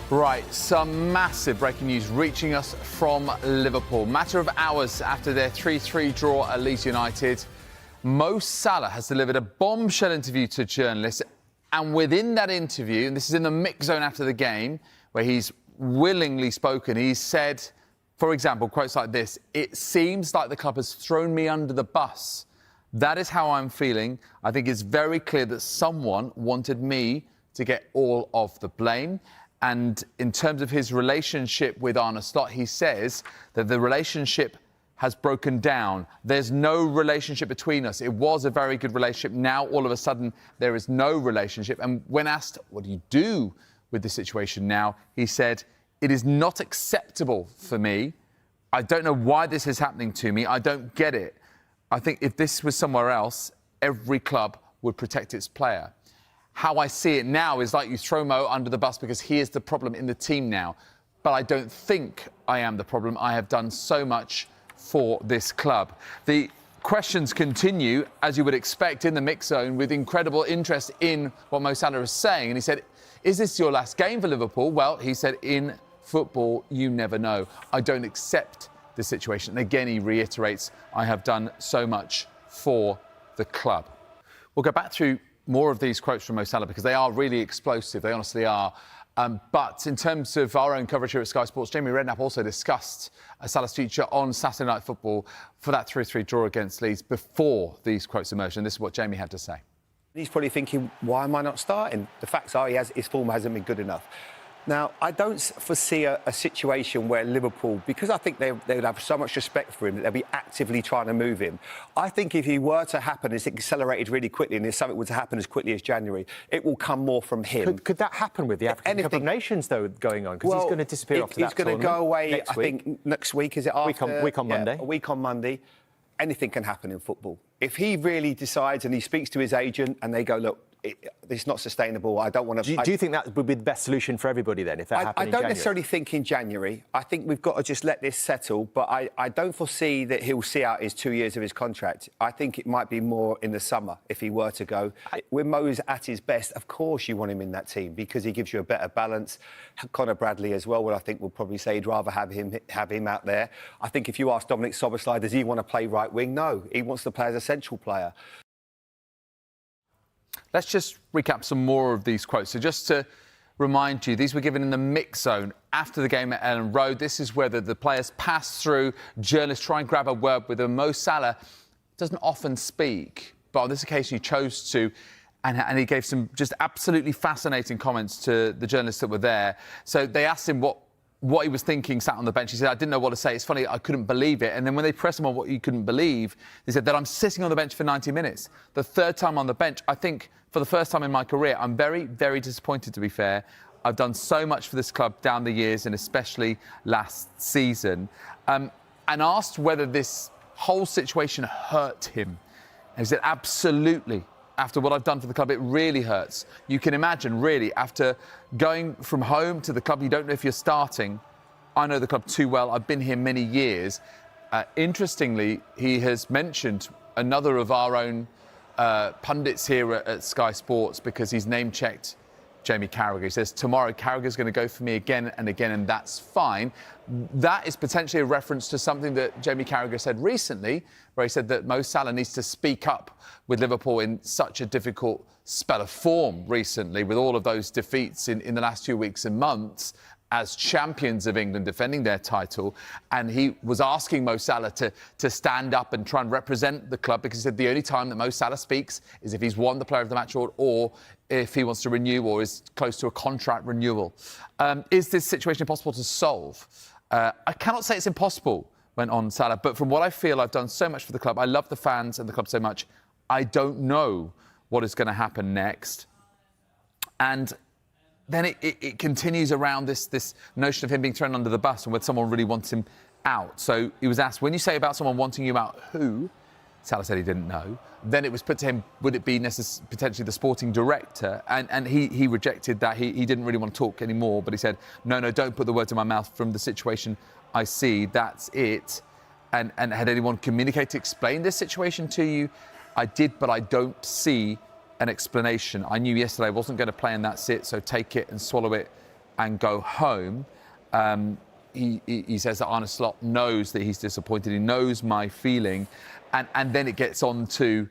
Right, some massive breaking news reaching us from Liverpool. Matter of hours after their 3-3 draw at Leeds United, Mo Salah has delivered a bombshell interview to journalists. And within that interview, and this is in the mix zone after the game, where he's willingly spoken, he's said, for example, quotes like this: "It seems like the club has thrown me under the bus. That is how I'm feeling. I think it's very clear that someone wanted me to get all of the blame." And in terms of his relationship with Arne Slot, he says that the relationship has broken down. There's no relationship between us. It was a very good relationship. Now, all of a sudden, there is no relationship. And when asked, what do you do with the situation now, he said, "It is not acceptable for me. I don't know why this is happening to me. I don't get it. I think if this was somewhere else, every club would protect its player. How I see it now is like you throw Mo under the bus because he is the problem in the team now. But I don't think I am the problem. I have done so much for this club." The questions continue, as you would expect, in the mix zone, with incredible interest in what Mo Salah is saying. And he said, "Is this your last game for Liverpool?" Well, he said, "In football, you never know. I don't accept the situation." And again, he reiterates, "I have done so much for the club." We'll go back through more of these quotes from Mo Salah because they are really explosive. They honestly are. But in terms of our own coverage here at Sky Sports, Jamie Redknapp also discussed Salah's future on Saturday Night Football for that 3-3 draw against Leeds before these quotes emerged. And this is what Jamie had to say. He's probably thinking, why am I not starting? The facts are his form hasn't been good enough. Now, I don't foresee a situation where Liverpool, because I think they would have so much respect for him, that they'll be actively trying to move him. I think if he were to happen, it's accelerated really quickly, and if something were to happen as quickly as January, it will come more from him. Could that happen with the African Cup of Nations, though, going on? Because he's going to disappear after that He's going to go away, I think, next week, is it after? Week on Monday. A week on Monday. Anything can happen in football. If he really decides and he speaks to his agent and they go, "Look, it's not sustainable. I don't want to..." Do you think that would be the best solution for everybody then, if that happened in January? I don't necessarily think in January. I think we've got to just let this settle. But I don't foresee that he'll see out his 2 years of his contract. I think it might be more in the summer if he were to go. When Mo's at his best, of course you want him in that team because he gives you a better balance. Conor Bradley as well, I think will probably say he'd rather have him out there. I think if you ask Dominic Szoboszlai, does he want to play right wing? No, he wants to play as a central player. Let's just recap some more of these quotes. So just to remind you, these were given in the mix zone after the game at Ellen Road. This is where the players pass through, journalists try and grab a word with them. Mo Salah doesn't often speak, but on this occasion he chose to, and he gave some just absolutely fascinating comments to the journalists that were there. So they asked him what he was thinking sat on the bench. He said, "I didn't know what to say. It's funny, I couldn't believe it." And then when they pressed him on what he couldn't believe, he said that I'm sitting on the bench for 90 minutes. The third time on the bench. I think for the first time in my career, I'm very, very disappointed, to be fair. I've done so much for this club down the years and especially last season. And asked whether this whole situation hurt him. And he said, "Absolutely. After what I've done for the club, it really hurts. You can imagine, really, after going from home to the club, you don't know if you're starting. I know the club too well. I've been here many years." Interestingly, he has mentioned another of our own pundits here at Sky Sports because he's name-checked Jamie Carragher. He says, "Tomorrow, Carragher's going to go for me again and again, and that's fine." That is potentially a reference to something that Jamie Carragher said recently, where he said that Mo Salah needs to speak up with Liverpool in such a difficult spell of form recently, with all of those defeats in the last few weeks and months as champions of England defending their title. And he was asking Mo Salah to stand up and try and represent the club because he said the only time that Mo Salah speaks is if he's won the Player of the Match award or if he wants to renew or is close to a contract renewal. Is this situation impossible to solve? I cannot say it's impossible, went on Salah, but from what I feel, I've done so much for the club. I love the fans and the club so much. I don't know what is going to happen next. And then it continues around this notion of him being thrown under the bus and whether someone really wants him out. So he was asked, when you say about someone wanting you out, who? Salah said he didn't know. Then it was put to him, would it be potentially the sporting director? And he rejected that. He didn't really want to talk anymore, but he said, no, don't put the words in my mouth. From the situation I see, that's it. And had anyone communicated to explain this situation to you? I did, but I don't see an explanation. I knew yesterday I wasn't going to play and that's it, so take it and swallow it and go home. He says that Arne Slot knows that he's disappointed. He knows my feeling. And then it gets on to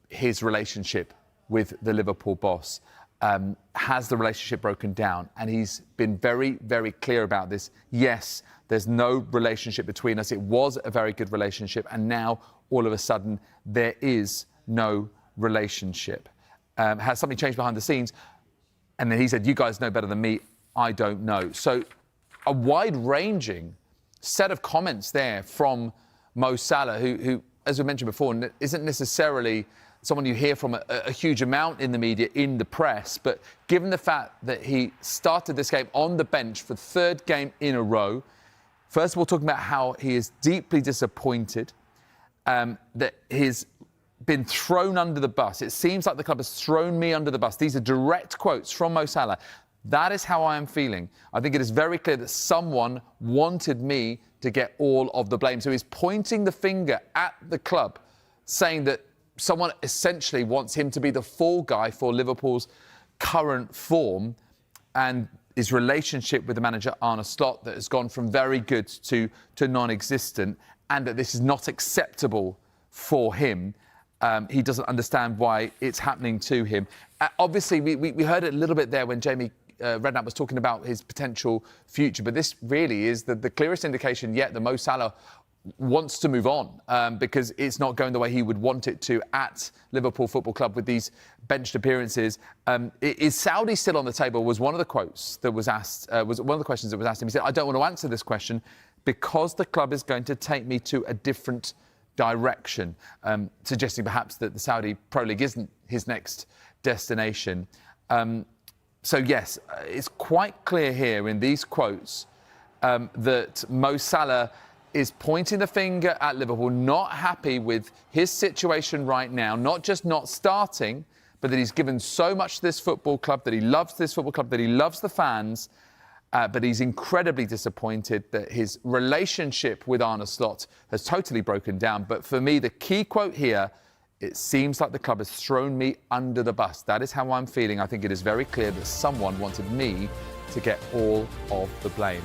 his relationship with the Liverpool boss. Has the relationship broken down? And he's been very, very clear about this. Yes, there's no relationship between us. It was a very good relationship. And now, all of a sudden, there is no relationship. Has something changed behind the scenes? And then he said, you guys know better than me. I don't know. So a wide-ranging set of comments there from Mo Salah, who, as we mentioned before, isn't necessarily someone you hear from a huge amount in the media, in the press. But given the fact that he started this game on the bench for the third game in a row, first of all, talking about how he is deeply disappointed, that he's been thrown under the bus. It seems like the club has thrown me under the bus. These are direct quotes from Mo Salah. That is how I am feeling. I think it is very clear that someone wanted me to get all of the blame. So he's pointing the finger at the club, saying that someone essentially wants him to be the fall guy for Liverpool's current form, and his relationship with the manager, Arne Slot, that has gone from very good to non-existent, and that this is not acceptable for him. He doesn't understand why it's happening to him. Obviously, we heard it a little bit there when Jamie Redknapp was talking about his potential future, but this really is the clearest indication yet that Mo Salah wants to move on because it's not going the way he would want it to at Liverpool Football Club with these benched appearances. Is Saudi still on the table? Was one of the quotes that was asked, was one of the questions that was asked him. He said, I don't want to answer this question because the club is going to take me to a different direction, suggesting perhaps that the Saudi Pro League isn't his next destination. So yes, it's quite clear here in these quotes that Mo Salah is pointing the finger at Liverpool, not happy with his situation right now, not just not starting, but that he's given so much to this football club, that he loves this football club, that he loves the fans, but he's incredibly disappointed that his relationship with Arne Slot has totally broken down. But for me, the key quote here, it seems like the club has thrown me under the bus. That is how I'm feeling. I think it is very clear that someone wanted me to get all of the blame.